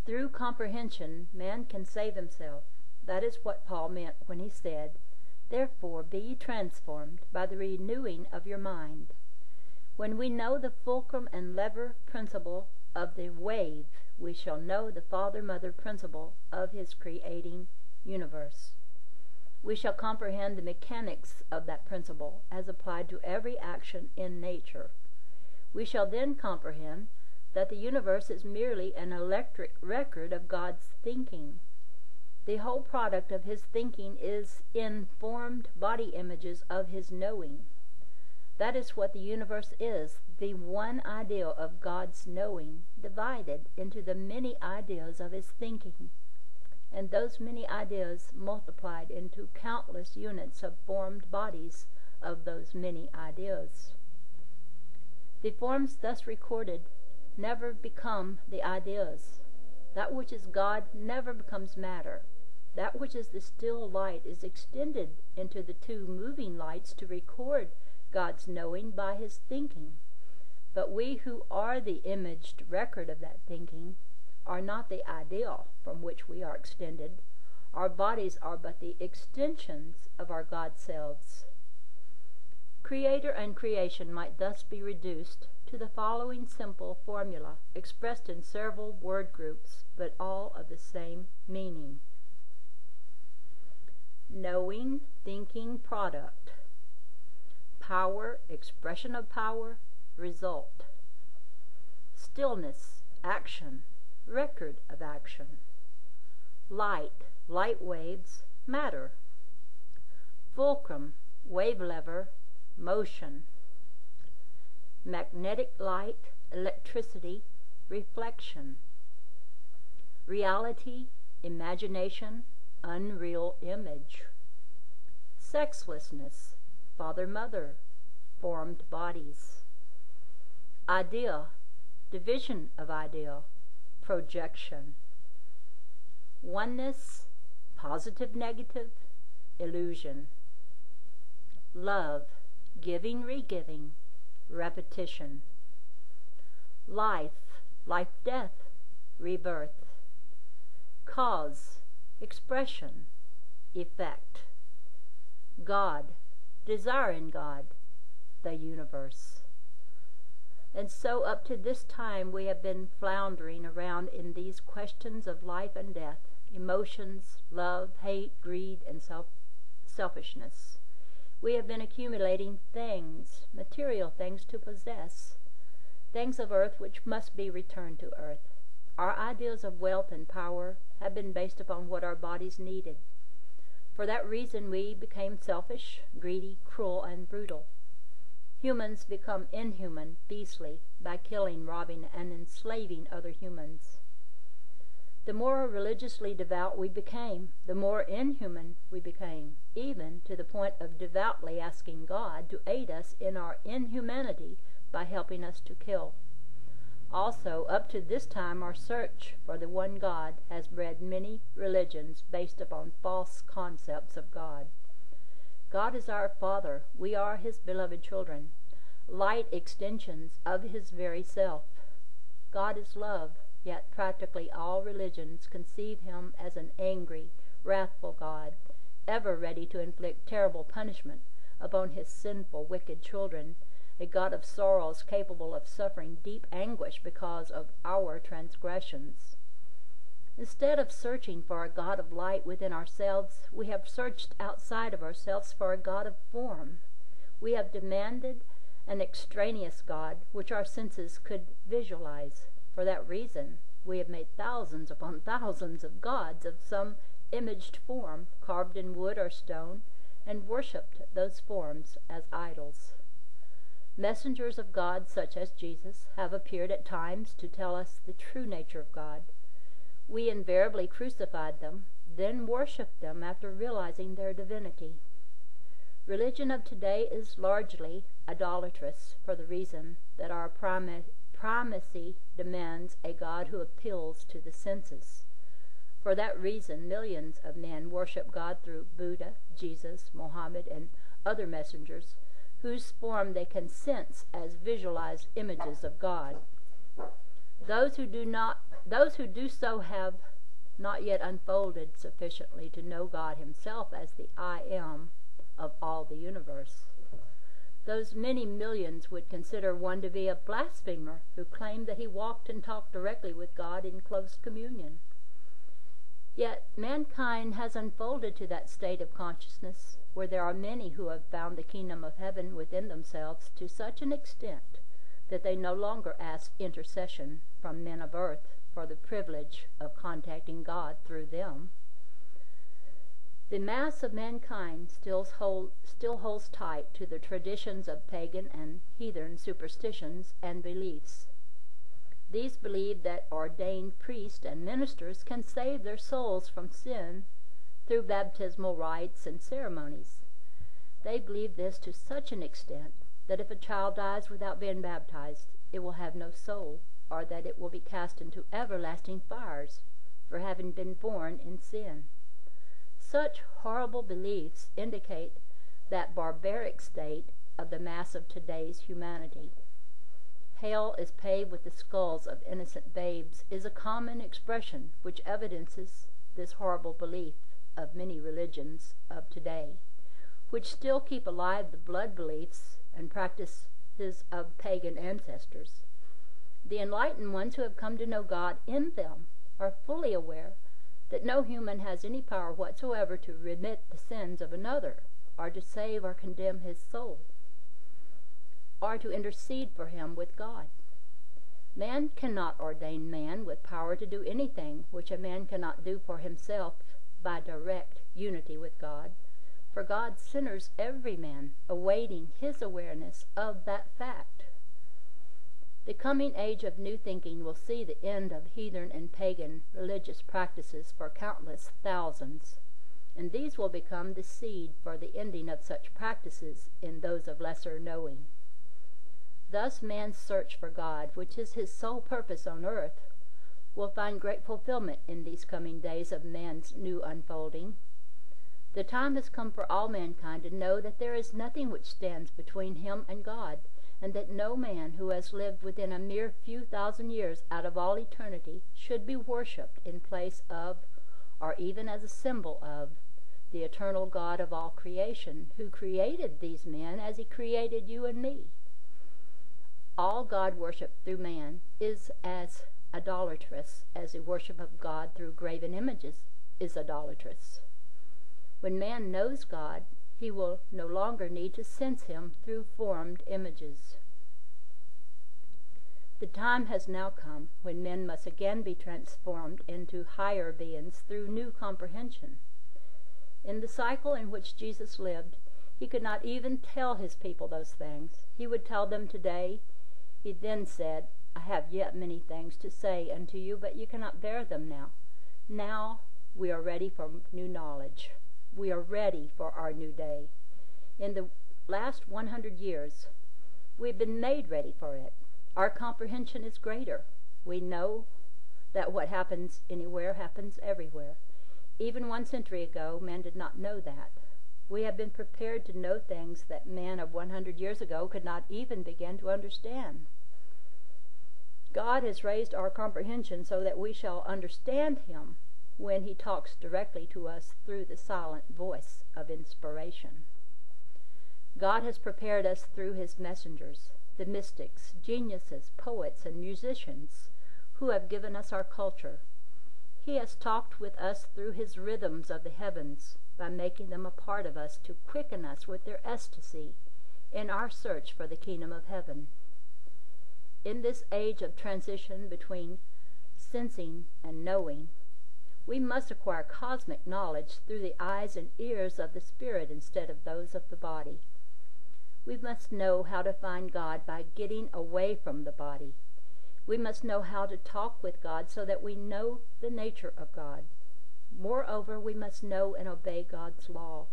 through comprehension man can save himself. That is what Paul meant when he said, "Therefore be ye transformed by the renewing of your mind." When we know the fulcrum and lever principle of the wave, we shall know the father-mother principle of his creating universe. We shall comprehend the mechanics of that principle as applied to every action in nature. We shall then comprehend that the universe is merely an electric record of God's thinking. The whole product of his thinking is in formed body images of his knowing. That is what the universe is, the one idea of God's knowing, divided into the many ideas of his thinking, and those many ideas multiplied into countless units of formed bodies of those many ideas. The forms thus recorded never become the ideas. That which is God never becomes matter. That which is the still light is extended into the two moving lights to record God's knowing by his thinking. But we who are the imaged record of that thinking are not the ideal from which we are extended. Our bodies are but the extensions of our God selves. Creator and creation might thus be reduced to the following simple formula, expressed in several word groups, but all of the same meaning. Knowing, thinking, product. Power, expression of power, result. Stillness, action, record of action. Light, light waves, matter. Fulcrum, wave lever, motion. Magnetic light, electricity, reflection. Reality, imagination, unreal image. Sexlessness, father-mother, formed bodies. Idea, division of idea, projection. Oneness, positive-negative, illusion. Love, giving-regiving, repetition. Life, life-death, rebirth. Cause, expression, effect. God, desire in God, the universe. And so up to this time we have been floundering around in these questions of life and death, emotions, love, hate, greed, and selfishness. We have been accumulating things, material things to possess, things of earth which must be returned to earth. Our ideas of wealth and power have been based upon what our bodies needed. For that reason we became selfish, greedy, cruel, and brutal. Humans become inhuman, beastly, by killing, robbing, and enslaving other humans. The more religiously devout we became, the more inhuman we became, even to the point of devoutly asking God to aid us in our inhumanity by helping us to kill. Also, up to this time, our search for the one God has bred many religions based upon false concepts of God. God is our Father. We are his beloved children, light extensions of his very self. God is love, yet practically all religions conceive him as an angry, wrathful God, ever ready to inflict terrible punishment upon his sinful, wicked children, a God of sorrows capable of suffering deep anguish because of our transgressions. Instead of searching for a God of light within ourselves, we have searched outside of ourselves for a God of form. We have demanded an extraneous God which our senses could visualize. For that reason, we have made thousands upon thousands of gods of some imaged form, carved in wood or stone, and worshipped those forms as idols. Messengers of God, such as Jesus, have appeared at times to tell us the true nature of God. We invariably crucified them, then worshipped them after realizing their divinity. Religion of today is largely idolatrous for the reason that our primacy demands a God who appeals to the senses. For that reason, millions of men worship God through Buddha, Jesus, Mohammed, and other messengers, whose form they can sense as visualized images of God. Those who do so have not yet unfolded sufficiently to know God himself as the I am of all the universe. Those many millions would consider one to be a blasphemer who claimed that he walked and talked directly with God in close communion. Yet mankind has unfolded to that state of consciousness where there are many who have found the kingdom of heaven within themselves to such an extent that they no longer ask intercession from men of earth for the privilege of contacting God through them. The mass of mankind still holds tight to the traditions of pagan and heathen superstitions and beliefs. These believe that ordained priests and ministers can save their souls from sin through baptismal rites and ceremonies. They believe this to such an extent that if a child dies without being baptized, it will have no soul, or that it will be cast into everlasting fires for having been born in sin. Such horrible beliefs indicate that barbaric state of the mass of today's humanity. Hell is paved with the skulls of innocent babes is a common expression which evidences this horrible belief of many religions of today, which still keep alive the blood beliefs and practices of pagan ancestors. The enlightened ones who have come to know God in them are fully aware that no human has any power whatsoever to remit the sins of another, or to save or condemn his soul, or to intercede for him with God. Man cannot ordain man with power to do anything which a man cannot do for himself by direct unity with God, for God centers every man, awaiting his awareness of that fact. The coming age of new thinking will see the end of heathen and pagan religious practices for countless thousands, and these will become the seed for the ending of such practices in those of lesser knowing. Thus man's search for God, which is his sole purpose on earth, will find great fulfillment in these coming days of man's new unfolding. The time has come for all mankind to know that there is nothing which stands between him and God, and that no man who has lived within a mere few thousand years out of all eternity should be worshipped in place of, or even as a symbol of, the eternal God of all creation, who created these men as he created you and me. All God worship through man is as idolatrous as the worship of God through graven images is idolatrous. When man knows God, he will no longer need to sense him through formed images. The time has now come when men must again be transformed into higher beings through new comprehension. In the cycle in which Jesus lived, he could not even tell his people those things. He would tell them today. He then said, I have yet many things to say unto you, but you cannot bear them now. Now we are ready for new knowledge. We are ready for our new day. In the last 100 years, we've been made ready for it. Our comprehension is greater. We know that what happens anywhere happens everywhere. Even 1 century ago, man did not know that. We have been prepared to know things that man of 100 years ago could not even begin to understand. God has raised our comprehension so that we shall understand him when he talks directly to us through the silent voice of inspiration. God has prepared us through his messengers, the mystics, geniuses, poets, and musicians who have given us our culture. He has talked with us through his rhythms of the heavens by making them a part of us to quicken us with their ecstasy in our search for the kingdom of heaven. In this age of transition between sensing and knowing, we must acquire cosmic knowledge through the eyes and ears of the Spirit instead of those of the body. We must know how to find God by getting away from the body. We must know how to talk with God so that we know the nature of God. Moreover, we must know and obey God's law.